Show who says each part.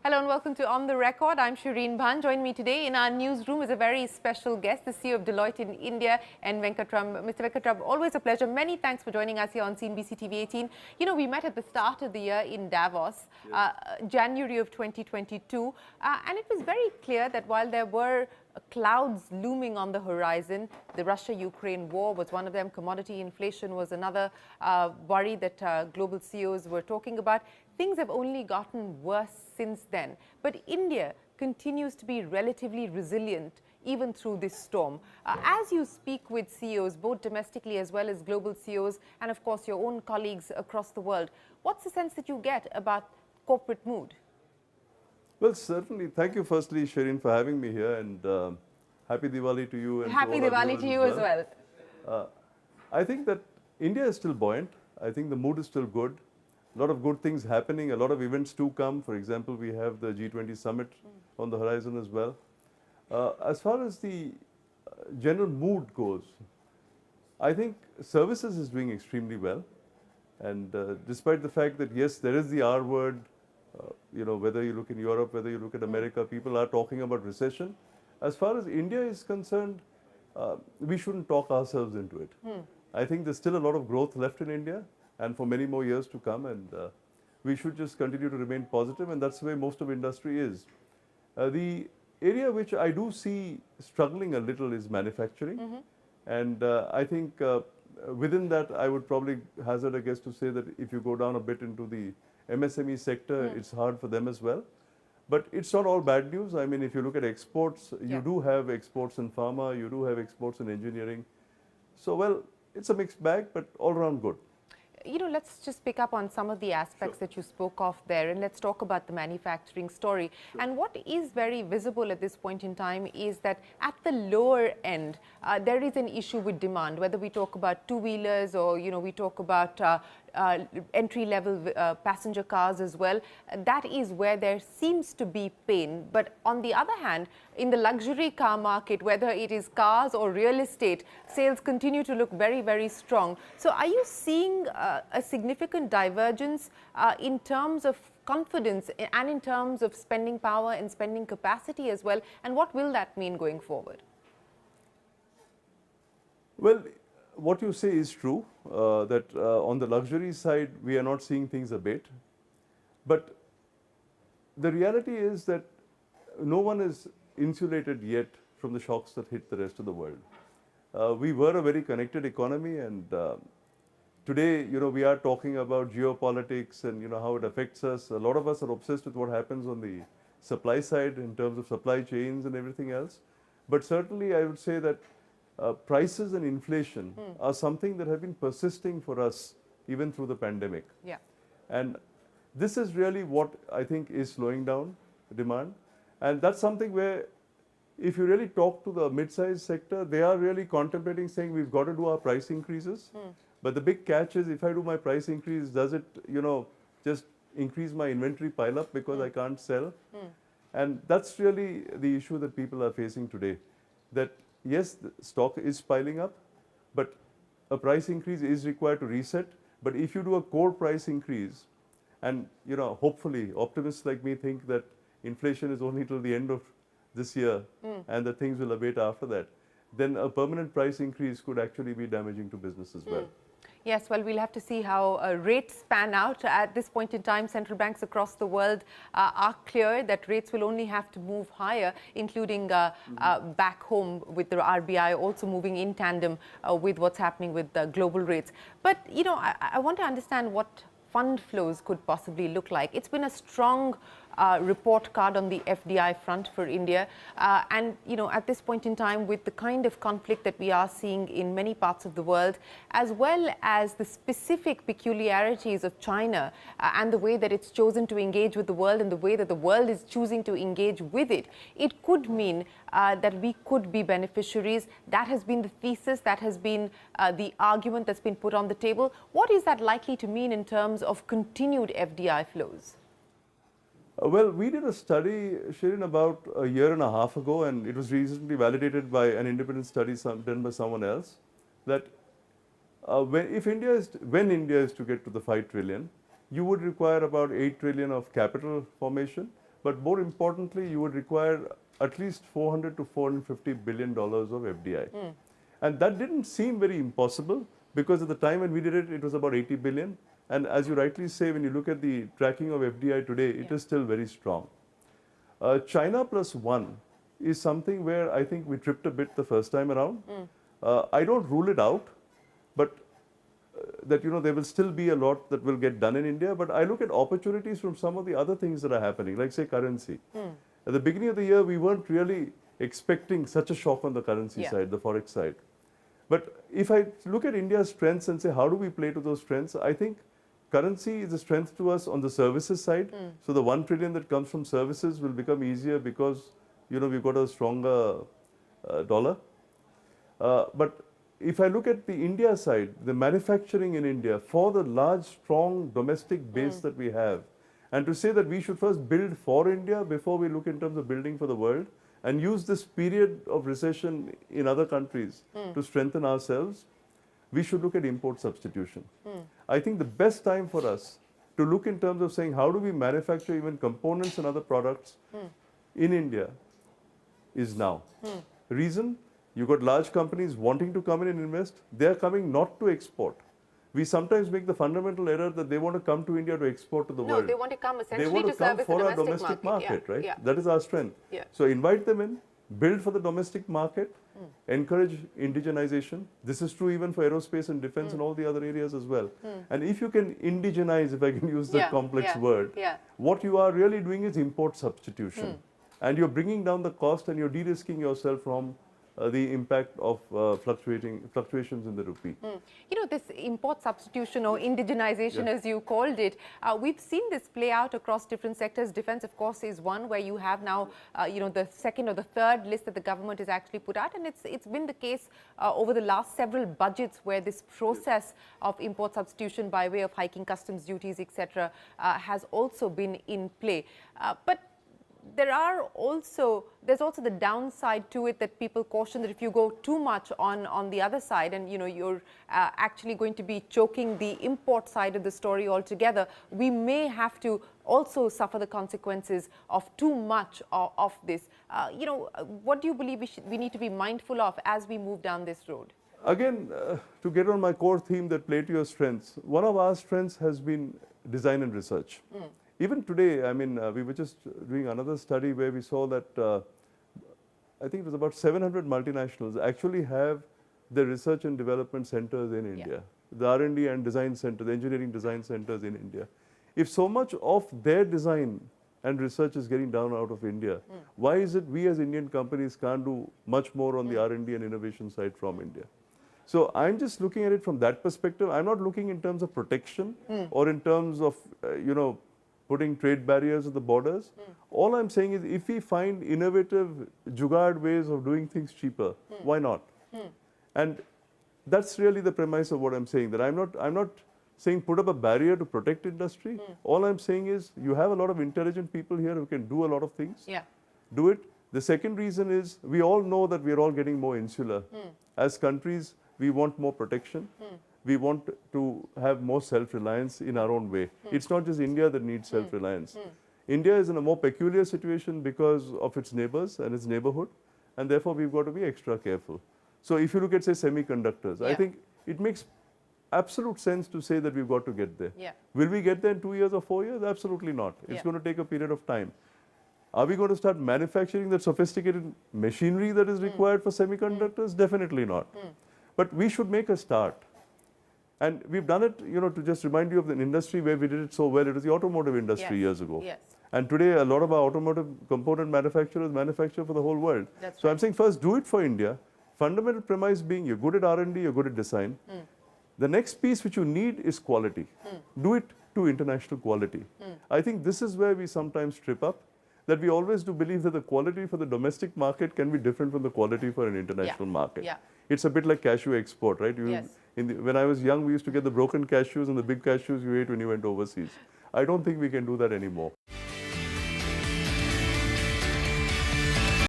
Speaker 1: Hello and welcome to On the Record. I'm Shereen Bhan. Joining me today in our newsroom is a very special guest, the CEO of Deloitte in India, and Venkatram. Mr. Venkatram, always a pleasure. Many thanks for joining us here on CNBC-TV18. You know, we met at the start of the year in Davos, January of 2022, and it was very clear that while there were clouds looming on the horizon, the Russia-Ukraine war was one of them, commodity inflation was another worry that global CEOs were talking about. Things have only gotten worse since then. But India continues to be relatively resilient even through this storm. As you speak with CEOs, both domestically as well as global CEOs, and of course your own colleagues across the world, what's the sense that you get about corporate mood?
Speaker 2: Well, certainly. Thank you, firstly, Shereen, for having me here, and happy Diwali to you. And
Speaker 1: happy Diwali to you as well.
Speaker 2: I think that India is still buoyant. I think the mood is still good. A lot of good things happening, a lot of events to come. For example, we have the G20 summit on the horizon as well. As far as the general mood goes, I think services is doing extremely well. And despite the fact that, yes, there is the R word, you know, whether you look in Europe, whether you look at America, people are talking about recession. As far as India is concerned, we shouldn't talk ourselves into it. I think there's still a lot of growth left in India, and for many more years to come, and we should just continue to remain positive, and that's the way most of industry is. The area which I do see struggling a little is manufacturing, and I think within that I would probably hazard a guess to say that if you go down a bit into the MSME sector, it's hard for them as well. But it's not all bad news. I mean, if you look at exports, you do have exports in pharma, you do have exports in engineering. So, well, it's a mixed bag, but all around good.
Speaker 1: You know, let's just pick up on some of the aspects that you spoke of there, and let's talk about the manufacturing story. And what is very visible at this point in time is that at the lower end, there is an issue with demand, whether we talk about two-wheelers or, you know, we talk about entry-level passenger cars as well. That is where there seems to be pain. But on the other hand, in the luxury car market, whether it is cars or real estate, sales continue to look very, very strong. So are you seeing a significant divergence in terms of confidence and in terms of spending power and spending capacity as well? And what will that mean going forward?
Speaker 2: Well, what you say is true, that on the luxury side, we are not seeing things abate. But the reality is that no one is insulated yet from the shocks that hit the rest of the world. We were a very connected economy, and today, you know, we are talking about geopolitics and, you know, how it affects us. A lot of us are obsessed with what happens on the supply side in terms of supply chains and everything else. But certainly, I would say that prices and inflation are something that have been persisting for us even through the pandemic. And this is really what I think is slowing down demand. And that's something where if you really talk to the mid-sized sector, they are really contemplating saying we've got to do our price increases. But the big catch is if I do my price increase, does it, you know, just increase my inventory pile up because I can't sell? And that's really the issue that people are facing today. That yes, the stock is piling up, but a price increase is required to reset. But if you do a core price increase, and you know, hopefully optimists like me think that inflation is only till the end of this year and that things will abate after that, then a permanent price increase could actually be damaging to business as well.
Speaker 1: Yes, well, we'll have to see how rates pan out. At this point in time, central banks across the world are clear that rates will only have to move higher, including back home with the RBI also moving in tandem with what's happening with global rates. But, you know, I want to understand what fund flows could possibly look like. It's been a strong report card on the FDI front for India. And, you know, at this point in time, with the kind of conflict that we are seeing in many parts of the world, as well as the specific peculiarities of China and the way that it's chosen to engage with the world and the way that the world is choosing to engage with it, it could mean that we could be beneficiaries. That has been the thesis, that has been the argument that's been put on the table. What is that likely to mean in terms of continued FDI flows?
Speaker 2: Well, we did a study, Shereen, about a year and a half ago, and it was recently validated by an independent study done by someone else, that when India is to get to the 5 trillion, you would require about 8 trillion of capital formation, but more importantly, you would require at least $400 to $450 billion of FDI. And that didn't seem very impossible because at the time when we did it, it was about 80 billion. And as you rightly say, when you look at the tracking of FDI today, it is still very strong. China plus one is something where I think we tripped a bit the first time around. I don't rule it out, but that there will still be a lot that will get done in India. But I look at opportunities from some of the other things that are happening, like say currency. At the beginning of the year, we weren't really expecting such a shock on the currency side, the forex side. But if I look at India's strengths and say, how do we play to those strengths? I think currency is a strength to us on the services side. So the 1 trillion that comes from services will become easier because, we've got a stronger dollar. But if I look at the India side, the manufacturing in India, for the large, strong domestic base that we have, and to say that we should first build for India before we look in terms of building for the world, and use this period of recession in other countries to strengthen ourselves, we should look at import substitution. I think the best time for us to look in terms of saying how do we manufacture even components and other products in India is now. Reason? You've got large companies wanting to come in and invest. They're coming not to export. We sometimes make the fundamental error that they want to come to India to export to the world.
Speaker 1: No, they want to come essentially
Speaker 2: they want to come
Speaker 1: service
Speaker 2: for
Speaker 1: the
Speaker 2: our domestic market, right?
Speaker 1: Yeah.
Speaker 2: That is our strength.
Speaker 1: Yeah.
Speaker 2: So invite them in, build for the domestic market, encourage indigenization. This is true even for aerospace and defense and all the other areas as well. And if you can indigenize, if I can use that complex word, what you are really doing is import substitution. And you're bringing down the cost and you're de-risking yourself from the impact of fluctuations in the rupee.
Speaker 1: This import substitution or indigenization, as you called it, we've seen this play out across different sectors. Defense, of course, is one where you have now, the second or the third list that the government has actually put out. And it's been the case over the last several budgets where this process of import substitution by way of hiking customs duties, etc., has also been in play. But there's also the downside to it that people caution that if you go too much on the other side and you're actually going to be choking the import side of the story altogether, we may have to also suffer the consequences of too much of this. What do you believe we need to be mindful of as we move down this road?
Speaker 2: Again, to get on my core theme that play to your strengths, one of our strengths has been design and research. Even today, we were just doing another study where we saw that I think it was about 700 multinationals actually have their research and development centers in India. The R&D and design center, the engineering design centers in India. If so much of their design and research is getting done out of India, why is it we as Indian companies can't do much more on the R&D and innovation side from India? So I'm just looking at it from that perspective. I'm not looking in terms of protection or in terms of, putting trade barriers at the borders. All I'm saying is if we find innovative, jugaad ways of doing things cheaper, why not? And that's really the premise of what I'm saying, that I'm not saying put up a barrier to protect industry. All I'm saying is you have a lot of intelligent people here who can do a lot of things. Do it. The second reason is we all know that we're all getting more insular. As countries, we want more protection. We want to have more self-reliance in our own way. It's not just India that needs self-reliance. India is in a more peculiar situation because of its neighbors and its neighborhood, and therefore we've got to be extra careful. So if you look at, say, semiconductors, I think it makes absolute sense to say that we've got to get there. Will we get there in 2 years or 4 years? Absolutely not. It's going to take a period of time. Are we going to start manufacturing the sophisticated machinery that is required for semiconductors? Definitely not. But we should make a start. And we've done it, to just remind you of an industry where we did it so well. It was the automotive industry years ago. And today, a lot of our automotive component manufacturers manufacture for the whole world. So I'm saying first, do it for India. Fundamental premise being you're good at R&D, you're good at design. The next piece which you need is quality. Do it to international quality. I think this is where we sometimes trip up, that we always do believe that the quality for the domestic market can be different from the quality for an international market. It's a bit like cashew export, right? When I was young, we used to get the broken cashews and the big cashews you ate when you went overseas. I don't think we can do that anymore.